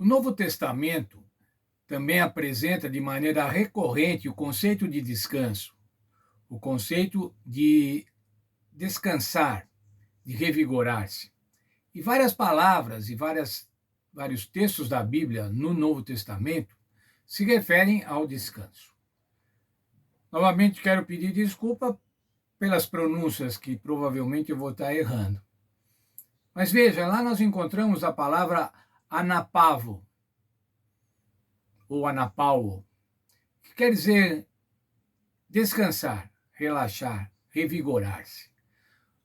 O Novo Testamento também apresenta de maneira recorrente o conceito de descanso, o conceito de descansar, de revigorar-se. E várias palavras e vários textos da Bíblia no Novo Testamento se referem ao descanso. Novamente quero pedir desculpa pelas pronúncias que provavelmente eu vou estar errando. Mas veja, lá nós encontramos a palavra anapavo, ou anapauo, que quer dizer descansar, relaxar, revigorar-se.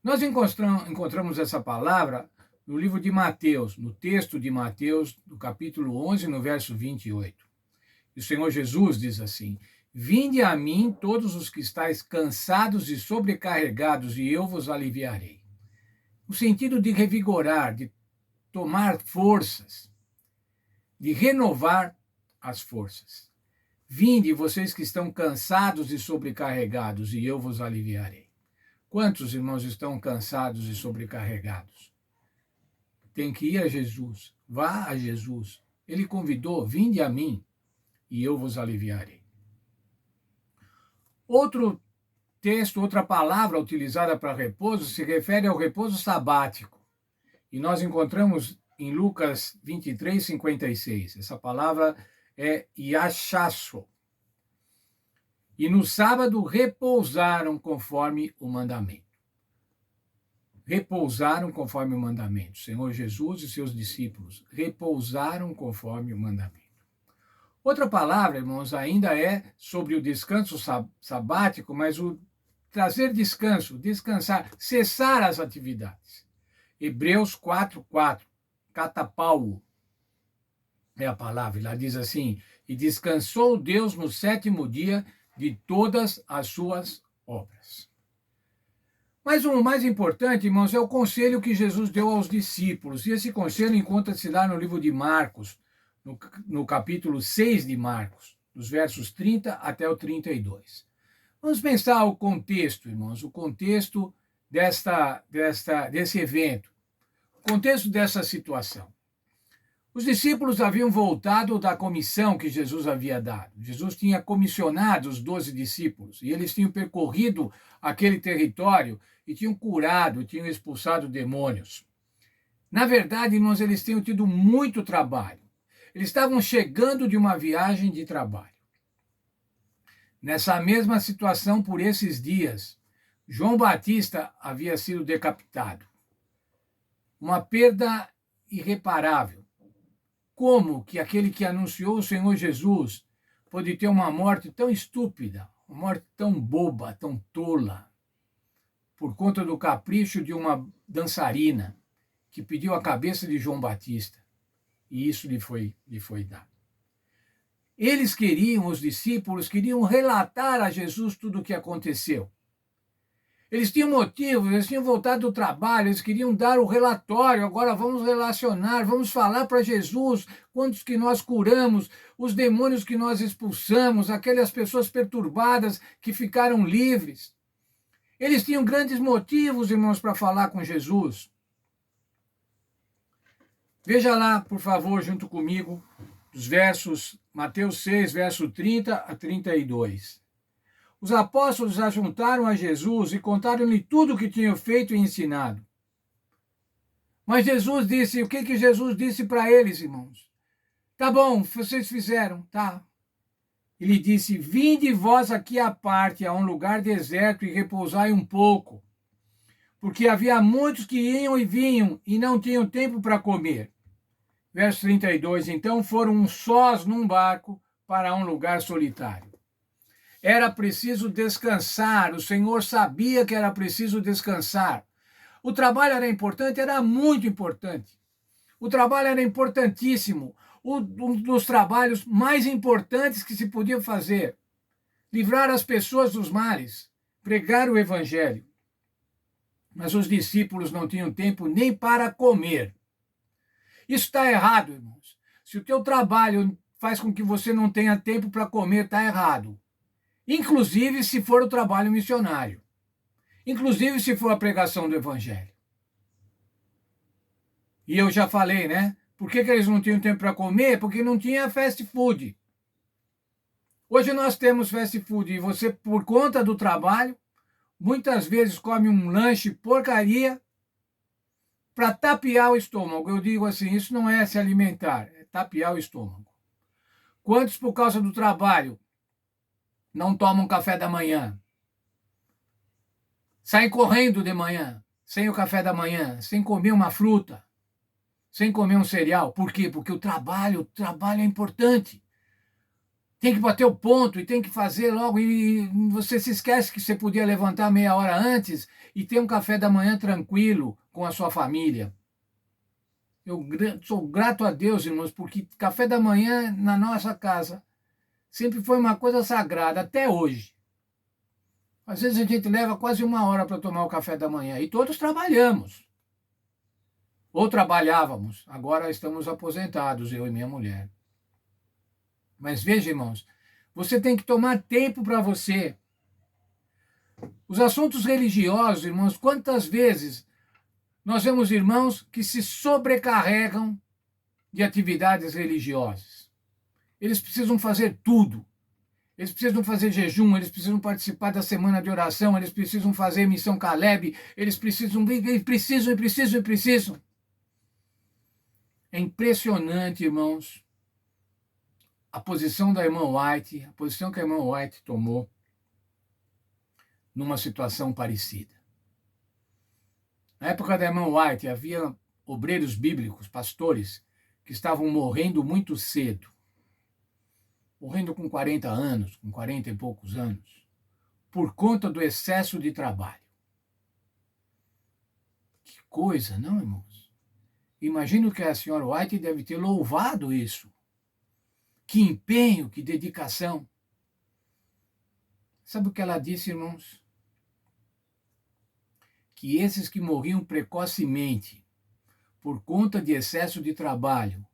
Nós encontramos essa palavra no livro de Mateus, no texto de Mateus, no capítulo 11, no verso 28. E o Senhor Jesus diz assim: Vinde a mim todos os que estáis cansados e sobrecarregados, e eu vos aliviarei. O sentido de revigorar, de tomar forças, de renovar as forças. Vinde, vocês que estão cansados e sobrecarregados, e eu vos aliviarei. Quantos irmãos estão cansados e sobrecarregados? Tem que ir a Jesus, vá a Jesus. Ele convidou, vinde a mim, e eu vos aliviarei. Outro texto, outra palavra utilizada para repouso se refere ao repouso sabático. E nós encontramos em Lucas 23, 56. Essa palavra é yashasso. E no sábado repousaram conforme o mandamento. Repousaram conforme o mandamento. O Senhor Jesus e seus discípulos repousaram conforme o mandamento. Outra palavra, irmãos, ainda é sobre o descanso sabático, mas o trazer descanso, descansar, cessar as atividades. Hebreus 4:4, catapau é a palavra. Ela diz assim: e descansou Deus no sétimo dia de todas as suas obras. Mas o mais importante, irmãos, é o conselho que Jesus deu aos discípulos. E esse conselho encontra-se lá no livro de Marcos, no capítulo 6 de Marcos, dos versos 30 até o 32. Vamos pensar o contexto, irmãos, o contexto desse evento, o contexto dessa situação. Os discípulos haviam voltado da comissão que Jesus havia dado. Jesus tinha comissionado os 12 discípulos e eles tinham percorrido aquele território e tinham curado, tinham expulsado demônios. Na verdade, irmãos, eles tinham tido muito trabalho. Eles estavam chegando de uma viagem de trabalho. Nessa mesma situação, por esses dias, João Batista havia sido decapitado. Uma perda irreparável. Como que aquele que anunciou o Senhor Jesus pode ter uma morte tão estúpida, uma morte tão boba, tão tola, por conta do capricho de uma dançarina que pediu a cabeça de João Batista, e isso lhe foi dado. Eles queriam, os discípulos, queriam relatar a Jesus tudo o que aconteceu. Eles tinham motivos, eles tinham voltado do trabalho, eles queriam dar o relatório, agora vamos relacionar, vamos falar para Jesus quantos que nós curamos, os demônios que nós expulsamos, aquelas pessoas perturbadas que ficaram livres. Eles tinham grandes motivos, irmãos, para falar com Jesus. Veja lá, por favor, junto comigo, os versos, Mateus 6, verso 30 a 32. Os apóstolos ajuntaram a Jesus e contaram-lhe tudo o que tinham feito e ensinado. Mas Jesus disse, o que Jesus disse para eles, irmãos? Tá bom, vocês fizeram, tá. Ele disse, vinde vós aqui à parte, a um lugar deserto, e repousai um pouco. Porque havia muitos que iam e vinham, e não tinham tempo para comer. Verso 32, então foram sós num barco para um lugar solitário. Era preciso descansar, o Senhor sabia que era preciso descansar. O trabalho era importante, era muito importante. O trabalho era importantíssimo, um dos trabalhos mais importantes que se podia fazer. Livrar as pessoas dos males, pregar o evangelho. Mas os discípulos não tinham tempo nem para comer. Isso está errado, irmãos. Se o teu trabalho faz com que você não tenha tempo para comer, está errado. Inclusive se for o trabalho missionário. Inclusive se for a pregação do evangelho. E eu já falei, né? Por que eles não tinham tempo para comer? Porque não tinha fast food. Hoje nós temos fast food e você, por conta do trabalho, muitas vezes come um lanche porcaria para tapear o estômago. Eu digo assim, isso não é se alimentar, é tapear o estômago. Quantos, por causa do trabalho, não tomam café da manhã? Saem correndo de manhã, sem o café da manhã, sem comer uma fruta, sem comer um cereal. Por quê? Porque o trabalho é importante. Tem que bater o ponto e tem que fazer logo. E você se esquece que você podia levantar meia hora antes e ter um café da manhã tranquilo com a sua família. Eu sou grato a Deus, irmãos, porque café da manhã na nossa casa sempre foi uma coisa sagrada, até hoje. Às vezes a gente leva quase uma hora para tomar o café da manhã e todos trabalhamos. Ou trabalhávamos, agora estamos aposentados, eu e minha mulher. Mas veja, irmãos, você tem que tomar tempo para você. Os assuntos religiosos, irmãos, quantas vezes nós vemos irmãos que se sobrecarregam de atividades religiosas. Eles precisam fazer tudo. Eles precisam fazer jejum, eles precisam participar da semana de oração, eles precisam fazer missão Caleb, eles precisam. É impressionante, irmãos, a posição da irmã White, a posição que a irmã White tomou numa situação parecida. Na época da irmã White, havia obreiros bíblicos, pastores, que estavam morrendo muito cedo. Morrendo com 40 anos, com 40 e poucos anos, por conta do excesso de trabalho. Que coisa, não, irmãos? Imagino que a senhora White deve ter louvado isso. Que empenho, que dedicação. Sabe o que ela disse, irmãos? Que esses que morriam precocemente por conta de excesso de trabalho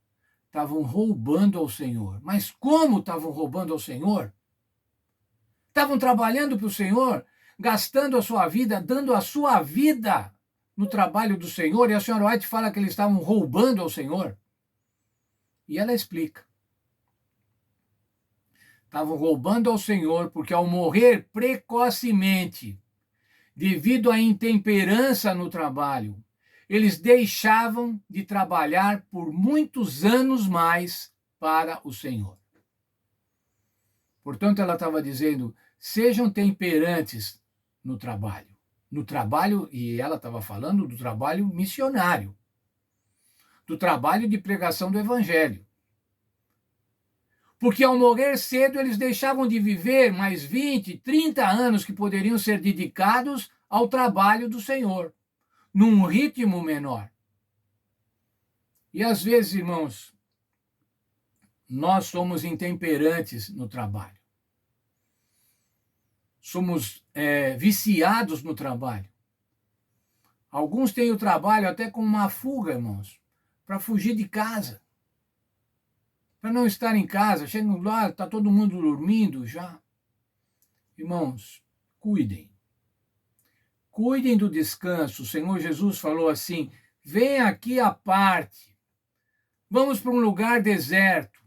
estavam roubando ao Senhor. Mas como estavam roubando ao Senhor? Estavam trabalhando para o Senhor, gastando a sua vida, dando a sua vida no trabalho do Senhor, e a senhora White fala que eles estavam roubando ao Senhor. E ela explica. Estavam roubando ao Senhor porque ao morrer precocemente, devido à intemperança no trabalho, eles deixavam de trabalhar por muitos anos mais para o Senhor. Portanto, ela estava dizendo, sejam temperantes no trabalho. No trabalho, e ela estava falando do trabalho missionário, do trabalho de pregação do Evangelho. Porque ao morrer cedo, eles deixavam de viver mais 20, 30 anos que poderiam ser dedicados ao trabalho do Senhor, num ritmo menor. E às vezes, irmãos, nós somos intemperantes no trabalho. Somos viciados no trabalho. Alguns têm o trabalho até como uma fuga, irmãos, para fugir de casa. Para não estar em casa, chegam lá, está todo mundo dormindo já. Irmãos, cuidem. Cuidem do descanso. O Senhor Jesus falou assim, vem aqui à parte. Vamos para um lugar deserto.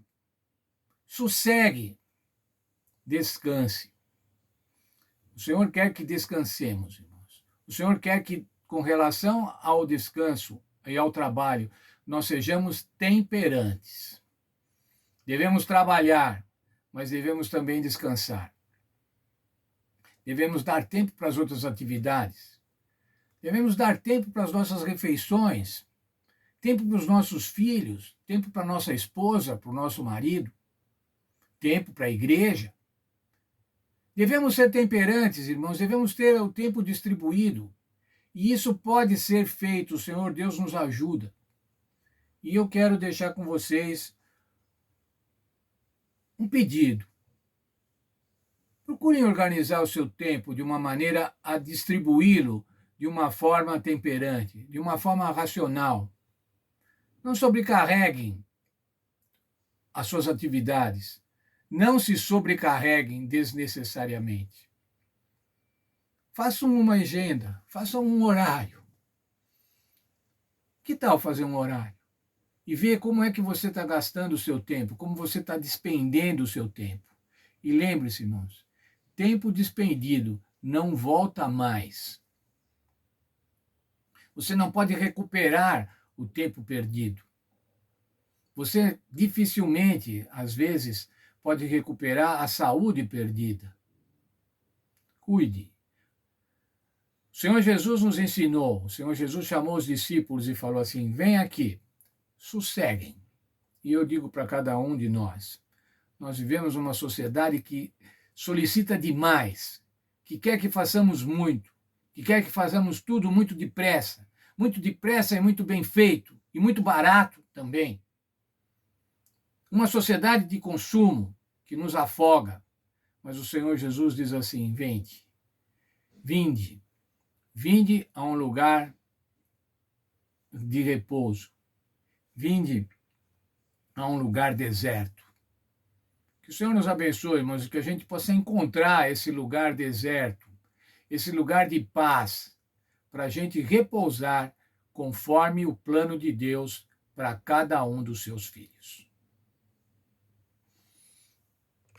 Sossegue. Descanse. O Senhor quer que descansemos, irmãos. O Senhor quer que, com relação ao descanso e ao trabalho, nós sejamos temperantes. Devemos trabalhar, mas devemos também descansar. Devemos dar tempo para as outras atividades. Devemos dar tempo para as nossas refeições, tempo para os nossos filhos, tempo para a nossa esposa, para o nosso marido, tempo para a igreja. Devemos ser temperantes, irmãos, devemos ter o tempo distribuído. E isso pode ser feito, o Senhor Deus nos ajuda. E eu quero deixar com vocês um pedido. Procurem organizar o seu tempo de uma maneira a distribuí-lo de uma forma temperante, de uma forma racional. Não sobrecarreguem as suas atividades. Não se sobrecarreguem desnecessariamente. Façam uma agenda, façam um horário. Que tal fazer um horário? e ver como é que você está gastando o seu tempo, como você está despendendo o seu tempo. E lembre-se, irmãos, tempo despendido não volta mais. Você não pode recuperar o tempo perdido. Você dificilmente, às vezes, pode recuperar a saúde perdida. Cuide. O Senhor Jesus nos ensinou, o Senhor Jesus chamou os discípulos e falou assim: vem aqui, sosseguem. E eu digo para cada um de nós vivemos uma sociedade que solicita demais, que quer que façamos muito, que quer que façamos tudo muito depressa e muito bem feito, e muito barato também. Uma sociedade de consumo que nos afoga, mas o Senhor Jesus diz assim: vinde, vinde a um lugar de repouso, vinde a um lugar deserto. Que o Senhor nos abençoe, irmãos, e que a gente possa encontrar esse lugar deserto, esse lugar de paz, para a gente repousar conforme o plano de Deus para cada um dos seus filhos.